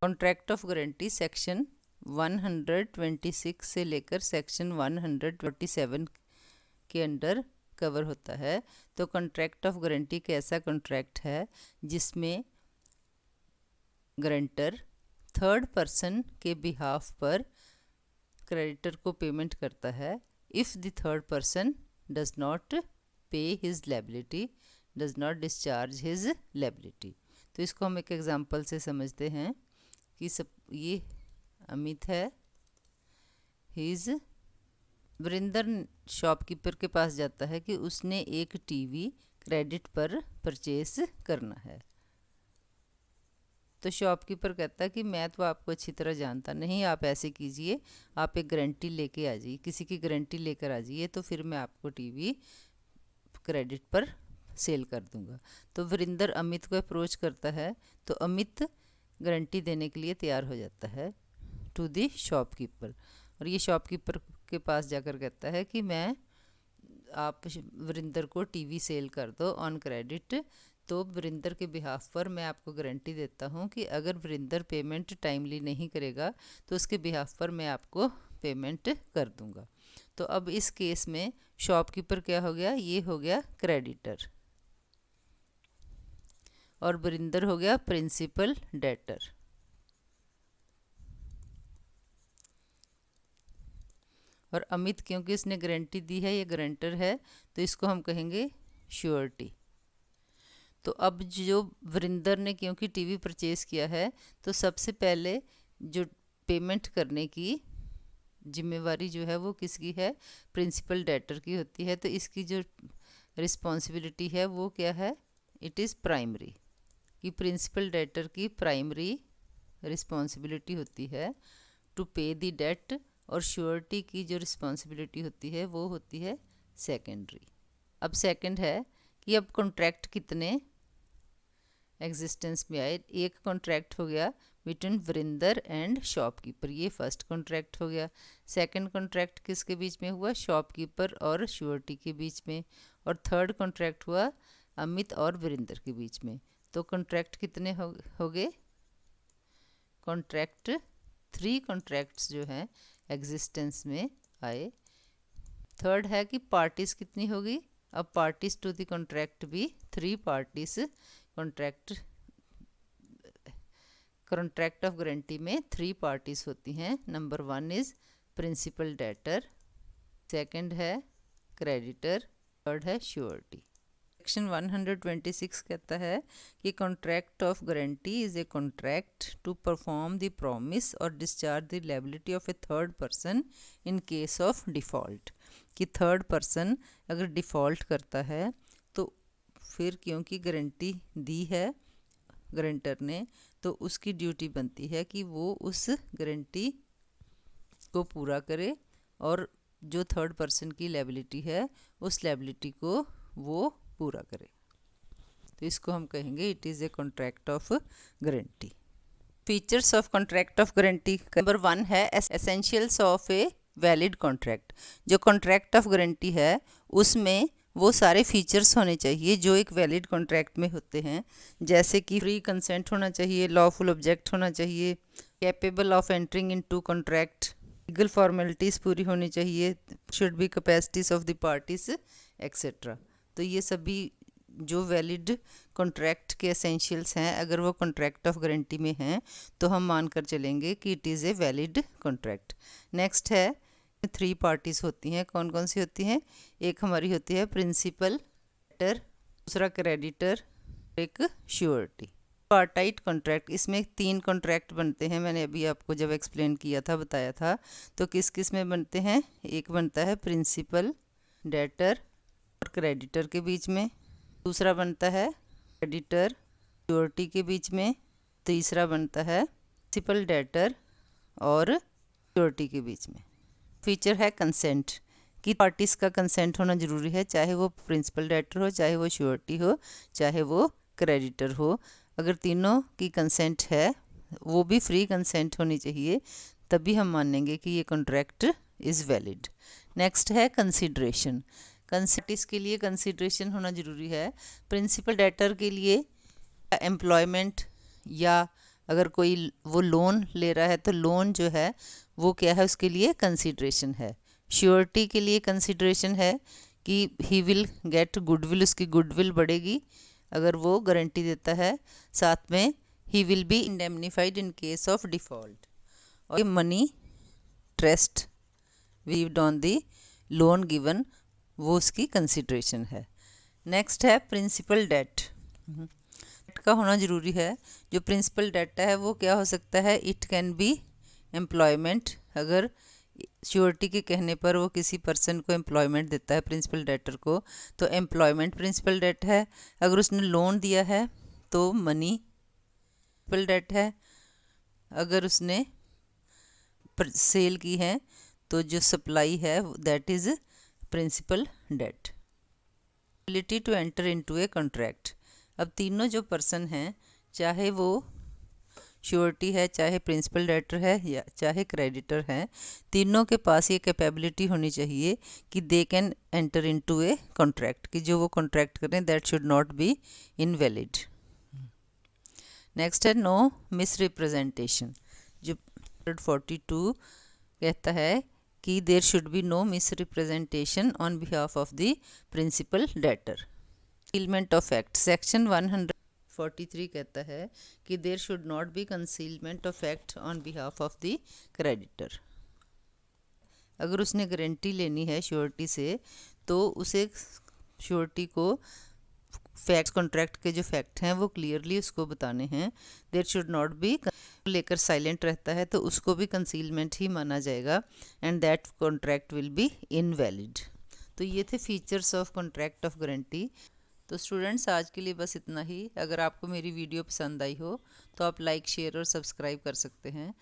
Contract of guarantee section 126 से लेकर section 147 के अंडर कवर होता है। तो कॉन्ट्रैक्ट ऑफ गारंटी एक ऐसा कॉन्ट्रैक्ट है जिसमें गारंटर थर्ड पर्सन के बिहाफ पर क्रेडिटर को पेमेंट करता है if the third person does not pay his liability, does not discharge his liability. तो इसको हम एक एग्जांपल से समझते हैं कि ये अमित है, हिज वरिंदर शॉपकीपर के पास जाता है कि उसने एक टीवी क्रेडिट पर परचेस करना है। तो शॉपकीपर कहता है कि मैं तो आपको अच्छी तरह जानता नहीं, आप ऐसे कीजिए, आप एक गारंटी लेके आ जाइए, किसी की गारंटी लेकर आ जाइए, तो फिर मैं आपको टीवी क्रेडिट पर सेल कर दूंगा। तो वरिंदर अमित को अप्रोच करता है, तो अमित गारंटी देने के लिए तैयार हो जाता है टू दी शॉपकीपर। और ये शॉपकीपर के पास जाकर कहता है कि आप वरिंदर को टीवी सेल कर दो ऑन क्रेडिट। तो वरिंदर के बिहाफ पर मैं आपको गारंटी देता हूँ कि अगर वरिंदर पेमेंट टाइमली नहीं करेगा तो उसके बिहाफ पर मैं आपको पेमेंट कर दूंगा। तो अब इस केस में शॉपकीपर क्या हो गया, ये हो गया क्रेडिटर और वरिंदर हो गया प्रिंसिपल डेटर। और अमित क्योंकि इसने गारंटी दी है, ये गारंटर है, तो इसको हम कहेंगे श्योरिटी। तो अब जो वरिंदर ने क्योंकि टीवी परचेज़ किया है, तो सबसे पहले जो पेमेंट करने की जिम्मेवारी जो है वो किसकी है, प्रिंसिपल डेटर की होती है। तो इसकी जो रिस्पॉन्सिबिलिटी है वो क्या है, इट इज़ प्राइमरी, कि प्रिंसिपल डेटर की प्राइमरी रिस्पॉन्सिबिलिटी होती है टू पे द डेट, और श्योरिटी की जो रिस्पॉन्सिबिलिटी होती है वो होती है सेकेंडरी। अब सेकंड है कि अब कॉन्ट्रैक्ट कितने एग्जिस्टेंस में आए। एक कॉन्ट्रैक्ट हो गया बिटवीन वरिंदर एंड शॉपकीपर, ये फर्स्ट कॉन्ट्रैक्ट हो गया। सेकंड कॉन्ट्रैक्ट किसके बीच में हुआ, शॉपकीपर और श्योरिटी के बीच में। और थर्ड कॉन्ट्रैक्ट हुआ अमित और वरिंदर के बीच में। तो कॉन्ट्रैक्ट कितने हो गए, कॉन्ट्रैक्ट 3 कॉन्ट्रैक्ट्स जो हैं एग्जिस्टेंस में आए। थर्ड है कि पार्टीज कितनी होगी, अब पार्टीज टू द कॉन्ट्रैक्ट भी 3 पार्टीज कॉन्ट्रैक्ट ऑफ गारंटी में 3 पार्टीज होती हैं। Number 1 is principal debtor, second है क्रेडिटर, थर्ड है श्योरिटी। सेक्शन 126 कहता है कि contract of guarantee is a contract to perform the promise or discharge the liability of a third person in case of default. कि third person अगर default करता है तो फिर क्योंकि गारंटी दी है गारंटर ने, तो उसकी ड्यूटी बनती है कि वो उस गारंटी को पूरा करे और जो थर्ड पर्सन की लायबिलिटी है उस लायबिलिटी को वो पूरा करे। तो इसको हम कहेंगे it is a contract of guarantee. Features of contract of guarantee, number 1 है essentials of a valid contract. जो कॉन्ट्रैक्ट ऑफ गारंटी है उसमें वो सारे फीचर्स होने चाहिए जो एक वैलिड कॉन्ट्रैक्ट में होते हैं, जैसे कि फ्री कंसेंट होना चाहिए, लॉफुल ऑब्जेक्ट होना चाहिए, capable of entering into contract, legal formalities पूरी होनी चाहिए, should be capacities of the parties etcetera. तो ये सभी जो वैलिड कॉन्ट्रैक्ट के एसेंशियल्स हैं, अगर वो कॉन्ट्रैक्ट ऑफ गारंटी में हैं तो हम मानकर चलेंगे कि it is a valid contract. Next है 3 पार्टीज़ होती हैं, कौन कौन सी होती हैं, एक हमारी होती है प्रिंसिपल डेटर, दूसरा क्रेडिटर, एक श्योरिटी। पार्टाइट कॉन्ट्रैक्ट, इसमें 3 कॉन्ट्रैक्ट बनते हैं, मैंने अभी आपको जब एक्सप्लेन किया था बताया था। तो किस किस में बनते हैं, एक बनता है प्रिंसिपल डेटर और क्रेडिटर के बीच में, दूसरा बनता है क्रेडिटर श्योरिटी के बीच में, तीसरा बनता है प्रिंसिपल डेटर और श्योरिटी के बीच में। फीचर है कंसेंट, कि पार्टीज़ का कंसेंट होना ज़रूरी है, चाहे वो प्रिंसिपल डेटर हो, चाहे वो श्योरिटी हो, चाहे वो क्रेडिटर हो। अगर तीनों की कंसेंट है, वो भी फ्री कंसेंट होनी चाहिए, तभी हम मानेंगे कि ये कॉन्ट्रैक्ट इज़ वैलिड। नेक्स्ट है कंसिडरेशन, कंसेंटिस के लिए कंसिडरेशन होना ज़रूरी है। प्रिंसिपल डेटर के लिए एम्प्लॉयमेंट या अगर कोई वो लोन ले रहा है तो लोन जो है वो क्या है, उसके लिए कंसिडरेशन है। श्योरिटी के लिए कंसिडरेशन है कि ही विल गेट गुडविल, उसकी गुडविल बढ़ेगी अगर वो गारंटी देता है। साथ में he will be indemnified in case of default. और money trust weaved on the loan given, वो उसकी कंसिडरेशन है। नेक्स्ट है प्रिंसिपल डेट का होना ज़रूरी है। जो प्रिंसिपल डेट है वो क्या हो सकता है, इट कैन बी एम्प्लॉयमेंट। अगर श्योरिटी के कहने पर वो किसी पर्सन को एम्प्लॉयमेंट देता है, प्रिंसिपल डेटर को, तो एम्प्लॉयमेंट प्रिंसिपल डेट है। अगर उसने लोन दिया है तो मनी प्रिंसिपल डेट है। अगर उसने सेल की है तो जो सप्लाई है that is principal debt. Ability to enter into a contract. अब तीनों जो पर्सन हैं, चाहे वो श्योरिटी है, चाहे प्रिंसिपल डेटर है, या चाहे क्रेडिटर है, तीनों के पास ये कैपेबिलिटी होनी चाहिए कि they can enter into a contract, कि जो वो कॉन्ट्रैक्ट करें that should not be invalid. Next है नो मिस रिप्रेजेंटेशन। जो 42 कहता है कि there should be no misrepresentation on behalf of the principal debtor. Concealment of fact section 143 कहता है कि there should not be concealment of fact on behalf of the creditor. अगर उसने guarantee लेनी है श्योरिटी से तो उसे श्योरिटी को फैक्ट्स, कॉन्ट्रैक्ट के जो फैक्ट हैं वो क्लियरली उसको बताने हैं। देयर शुड नॉट बी लेकर साइलेंट रहता है तो उसको भी कंसीलमेंट ही माना जाएगा and that contract will be invalid. तो ये थे features of contract of guarantee. तो स्टूडेंट्स आज के लिए बस इतना ही। अगर आपको मेरी वीडियो पसंद आई हो तो आप लाइक, शेयर और सब्सक्राइब कर सकते हैं।